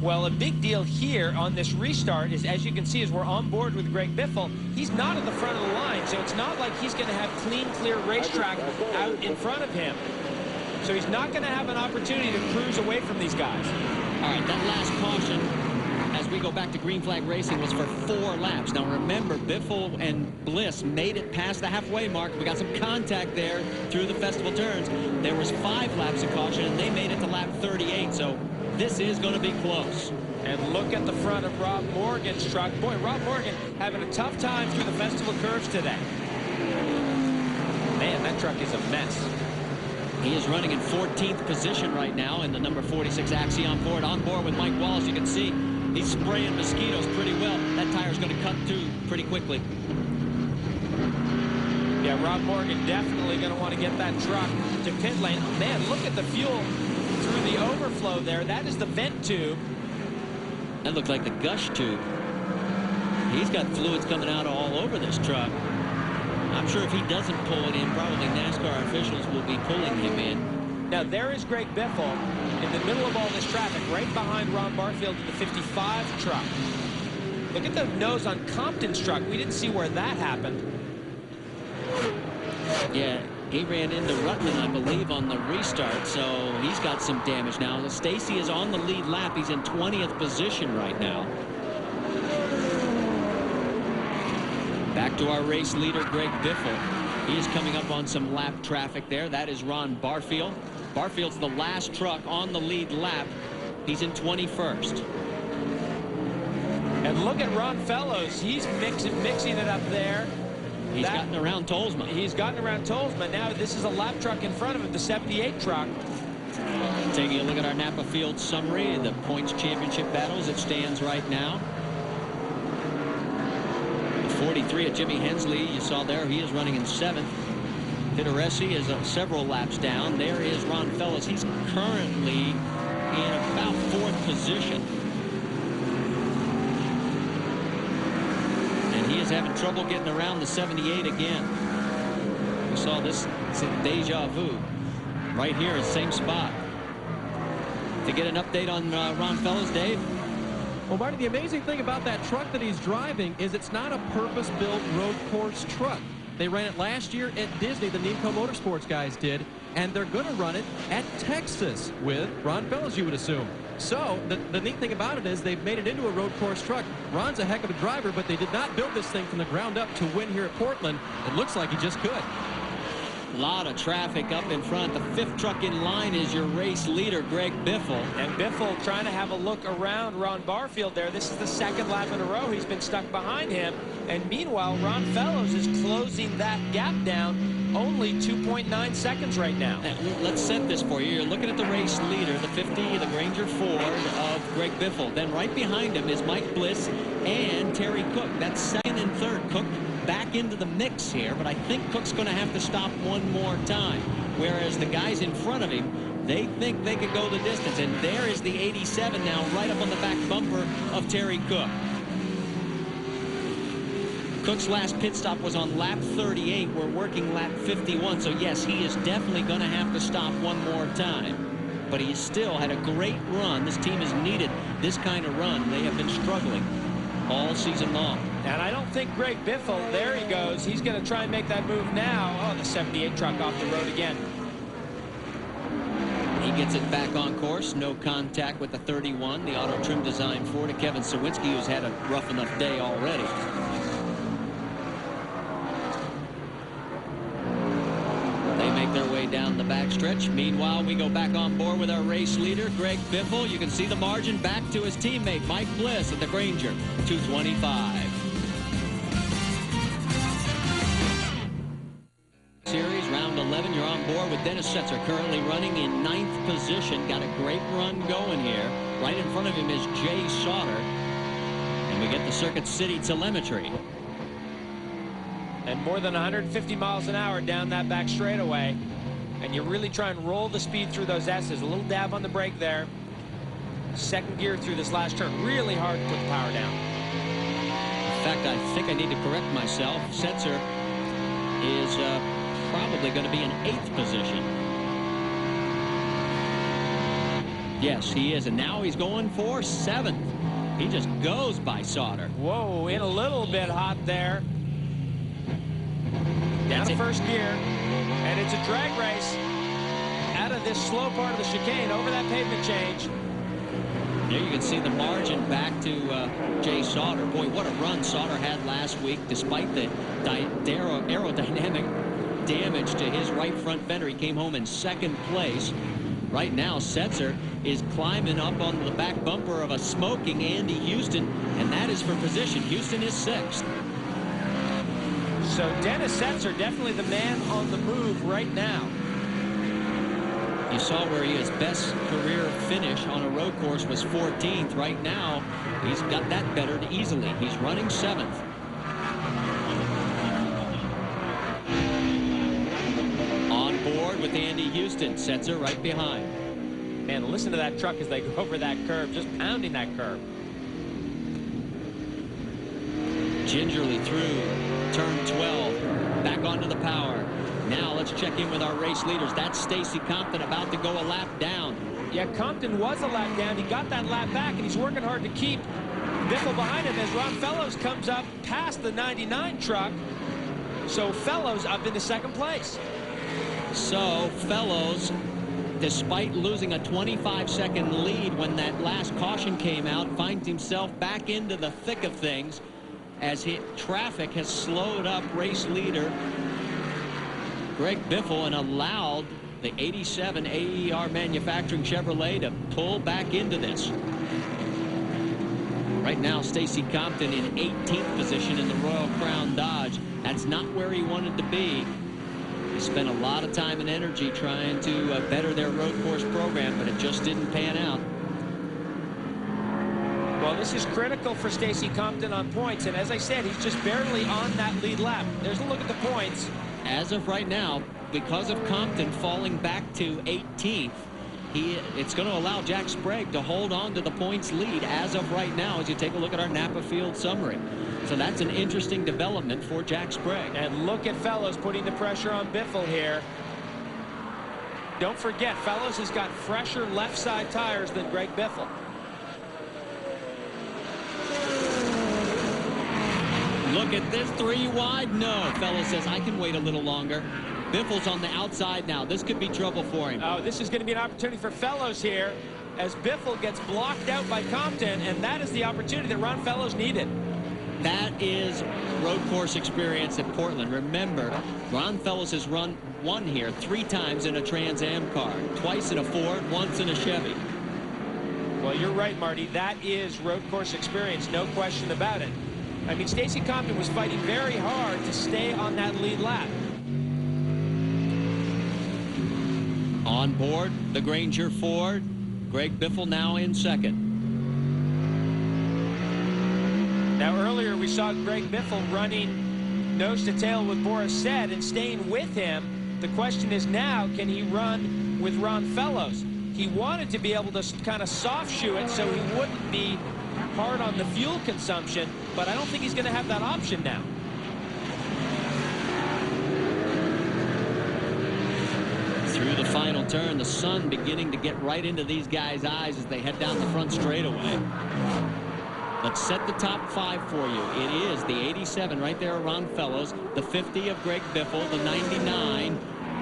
Well, a big deal here on this restart is, as you can see, as we're on board with Greg Biffle, he's not at the front of the line, so it's not like he's going to have clean, clear racetrack out in front of him. So he's not going to have an opportunity to cruise away from these guys. All right, that last caution, as we go back to green flag racing, was for 4 laps. Now remember, Biffle and Bliss made it past the halfway mark. We got some contact there through the festival turns. There was 5 laps of caution, and they made it to lap 38, so this is going to be close. And look at the front of Rob Morgan's truck. Boy, Rob Morgan having a tough time through the festival curves today. Man, that truck is a mess. He is running in 14th position right now in the number 46 Axiom Ford. On board with Mike Wallace, you can see he's spraying mosquitoes pretty well. That tire's going to cut too pretty quickly. Yeah, Rob Morgan definitely going to want to get that truck to pit lane. Oh, man, look at the fuel through the overflow there. That is the vent tube. That looks like the gush tube. He's got fluids coming out all over this truck. I'm sure if he doesn't pull it in, probably NASCAR officials will be pulling him in. Now, there is Greg Biffle in the middle of all this traffic, right behind Ron Barfield in the 55 truck. Look at the nose on Compton's truck. We didn't see where that happened. Yeah, he ran into Rutman, I believe, on the restart, so he's got some damage now. Stacy is on the lead lap. He's in 20th position right now. Back to our race leader, Greg Biffle. He is coming up on some lap traffic there. That is Ron Barfield. Barfield's the last truck on the lead lap. He's in 21st. And look at Ron Fellows. He's mixing it up there. He's gotten around Tolsma. He's gotten around Tolsma. Now this is a lap truck in front of him, the 78 truck. Taking a look at our Napa Field summary, the points championship battles, it stands right now. 43 at Jimmy Hensley, you saw there, he is running in 7th. Pitarresi is several laps down. There is Ron Fellows. He's currently in about 4th position. And he is having trouble getting around the 78 again. We saw this, it's a deja vu. Right here, same spot. To get an update on Ron Fellows, Dave? Well, Marty, the amazing thing about that truck that he's driving is it's not a purpose-built road course truck. They ran it last year at Disney, the Nemco Motorsports guys did, and they're going to run it at Texas with Ron Fellows, you would assume. So the neat thing about it is they've made it into a road course truck. Ron's a heck of a driver, but they did not build this thing from the ground up to win here at Portland. It looks like he just could. A lot of traffic up in front. The 5th truck in line is your race leader, Greg Biffle. And Biffle trying to have a look around Ron Barfield there. This is the 2nd lap in a row he's been stuck behind him. And meanwhile, Ron Fellows is closing that gap down only 2.9 seconds right now. Let's set this for you. You're looking at the race leader, the 50, the Granger Ford of Greg Biffle. Then right behind him is Mike Bliss and Terry Cook. That's 2nd and 3rd. Cook back into the mix here, but I think Cook's going to have to stop one more time. Whereas the guys in front of him, they think they could go the distance. And there is the 87 now, right up on the back bumper of Terry Cook. Cook's last pit stop was on lap 38. We're working lap 51. So, yes, he is definitely going to have to stop one more time. But he still had a great run. This team has needed this kind of run. They have been struggling all season long. And I don't think Greg Biffle, there he goes. He's going to try and make that move now. Oh, the 78 truck off the road again. He gets it back on course. No contact with the 31, the auto trim design for to Kevin Sawinski, who's had a rough enough day already. They make their way down the backstretch. Meanwhile, we go back on board with our race leader, Greg Biffle. You can see the margin back to his teammate, Mike Bliss, at the Granger, 225. Series round 11, you're on board with Dennis Setzer, currently running in 9th position. Got a great run going here. Right in front of him is Jay Sauter. And we get the Circuit City telemetry. And more than 150 miles an hour down that back straightaway. And you really try and roll the speed through those S's. A little dab on the brake there. 2nd gear through this last turn. Really hard to put the power down. In fact, I think I need to correct myself. Setzer is probably going to be in 8th position. Yes, he is. And now he's going for 7th. He just goes by Sauter. Whoa, in a little bit hot there. Down to first gear. And it's a drag race out of this slow part of the chicane over that pavement change. There you can see the margin back to Jay Sauter. Boy, what a run Sauter had last week, despite the aerodynamic damage to his right front fender. He came home in 2nd place. Right now, Setzer is climbing up on the back bumper of a smoking Andy Houston, and that is for position. Houston is 6th. So Dennis Setzer, definitely the man on the move right now. You saw where his best career finish on a road course was 14th. Right now, he's got that bettered easily. He's running 7th. On board with Andy Houston. Setzer right behind. Man, listen to that truck as they go over that curve, just pounding that curve. Gingerly through turn 12. Back onto the power. Now let's check in with our race leaders. That's Stacy Compton about to go a lap down. Yeah, Compton was a lap down. He got that lap back, and he's working hard to keep Biffle behind him as Ron Fellows comes up past the 99 truck. So Fellows up into 2nd place. So Fellows, despite losing a 25-second lead when that last caution came out, finds himself back into the thick of things as traffic has slowed up race leader Greg Biffle and allowed the 87 AER Manufacturing Chevrolet to pull back into this. Right now, Stacy Compton in 18th position in the Royal Crown Dodge. That's not where he wanted to be. He spent a lot of time and energy trying to better their road course program, but it just didn't pan out. Well, this is critical for Stacy Compton on points, and as I said, he's just barely on that lead lap. There's a look at the points. As of right now, because of Compton falling back to 18th, it's going to allow Jack Sprague to hold on to the points lead as of right now as you take a look at our Napa Field summary. So that's an interesting development for Jack Sprague. And look at Fellows putting the pressure on Biffle here. Don't forget, Fellows has got fresher left side tires than Greg Biffle. Look at this, 3 wide. No, Fellows says, I can wait a little longer. Biffle's on the outside now. This could be trouble for him. Oh, this is going to be an opportunity for Fellows here as Biffle gets blocked out by Compton, and that is the opportunity that Ron Fellows needed. That is road course experience at Portland. Remember, Ron Fellows has won here 3 times in a Trans Am car, twice in a Ford, once in a Chevy. Well, you're right, Marty. That is road course experience, no question about it. I mean, Stacy Compton was fighting very hard to stay on that lead lap. On board, the Granger Ford. Greg Biffle now in 2nd. Now, earlier we saw Greg Biffle running nose to tail with Boris Said and staying with him. The question is now, can he run with Ron Fellows? He wanted to be able to kind of soft shoe it so he wouldn't be hard on the fuel consumption, but I don't think he's going to have that option now. Through the final turn, the sun beginning to get right into these guys' eyes as they head down the front straightaway. Let's set the top 5 for you. It is the 87 right there, Ron Fellows, the 50 of Greg Biffle, the 99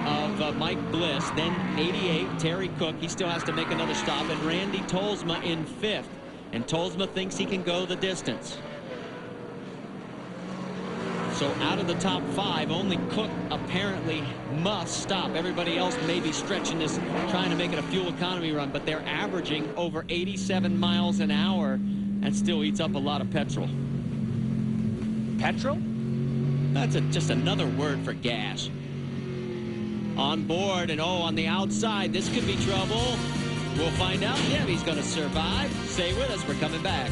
of Mike Bliss, then 88, Terry Cook. He still has to make another stop, and Randy Tolsma in 5th. And Tolsma thinks he can go the distance. So out of the top 5, only Cook apparently must stop. Everybody else may be stretching this, trying to make it a fuel economy run, but they're averaging over 87 miles an hour. That still eats up a lot of petrol. Petrol? That's just another word for gas. On board, and on the outside, this could be trouble. We'll find out. Yeah, he's going to survive. Stay with us. We're coming back.